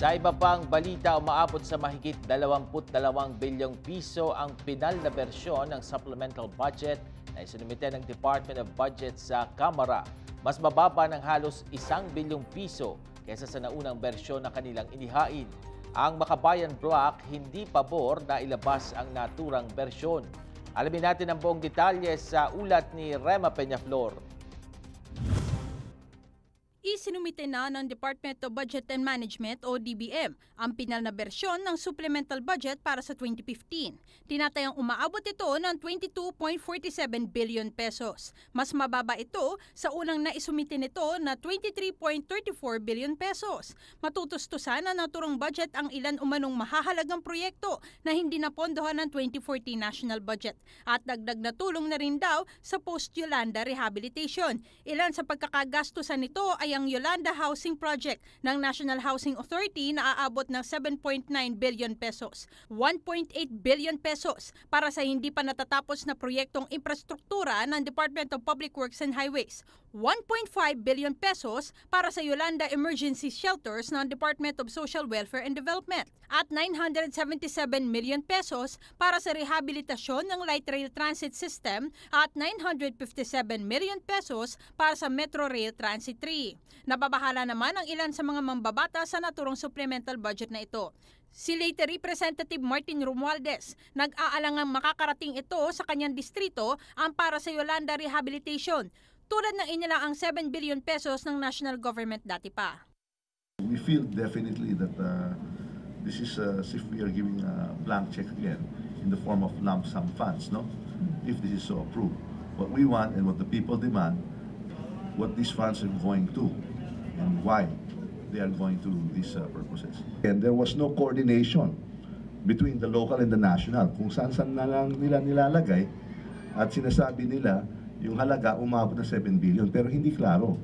Sa iba pang balita, umaabot sa mahigit 22 bilyong piso ang pinal na bersyon ng supplemental budget na isinumite ng Department of Budget sa Kamara. Mas mababa ng halos 1 bilyong piso kaysa sa naunang bersyon na kanilang inihain. Ang Makabayan Bloc hindi pabor na ilabas ang naturang bersyon. Alamin natin ang buong detalye sa ulat ni Rema Peñaflor. Isinumite na ng Department of Budget and Management o DBM ang pinal na bersyon ng supplemental budget para sa 2015. Tinatayang umaabot ito ng 22.47 billion pesos. Mas mababa ito sa unang naisumite nito na 23.34 billion pesos. Matutustusan na naturang budget ang ilan umanong mahahalagang proyekto na hindi napondohan ng 2014 national budget at dagdag na tulong na rin daw sa post-Yolanda rehabilitation. Ilan sa pagkakagastusan nito ay ang Yolanda Housing Project ng National Housing Authority na aabot ng 7.9 billion pesos, 1.8 billion pesos para sa hindi pa natatapos na proyektong infrastruktura ng Department of Public Works and Highways, 1.5 billion pesos para sa Yolanda Emergency Shelters ng Department of Social Welfare and Development at 977 million pesos para sa rehabilitasyon ng light rail transit system at 957 million pesos para sa Metro Rail Transit 3. Nababahala naman ang ilan sa mga mambabata sa naturang supplemental budget na ito. Si Leyte Representative Martin Romualdez, nag-aalangang makakarating ito sa kanyang distrito ang para sa Yolanda Rehabilitation, tulad ng inilaang 7 billion pesos ng national government dati pa. We feel definitely that this is as if we are giving a blank check again in the form of lump sum funds, no? If this is so approved. What we want and what the people demand, what these funds are going to and why they are going to these purposes. And there was no coordination between the local and the national kung saan na lang nila nilalagay at sinasabi nila yung halaga umabot na 7 billion pero hindi klaro.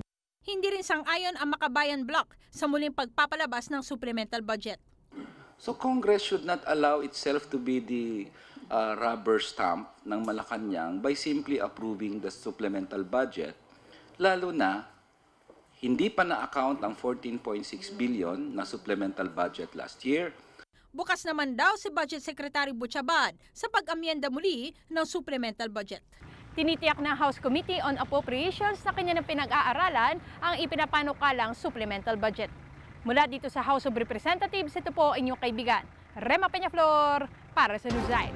Hindi rin sang-ayon ang Makabayan Bloc sa muling pagpapalabas ng supplemental budget. So Congress should not allow itself to be the rubber stamp ng Malacanang by simply approving the supplemental budget, lalo na hindi pa na-account ang 14.6 billion na supplemental budget last year. Bukas naman daw si Budget Secretary Butchabad sa pag-amyenda muli ng supplemental budget. Tinitiyak ng House Committee on Appropriations na kanya ng pinag-aaralan ang ipinapanukalang supplemental budget. Mula dito sa House of Representatives, ito po inyong kaibigan, Rema Peñaflor para sa Newsline.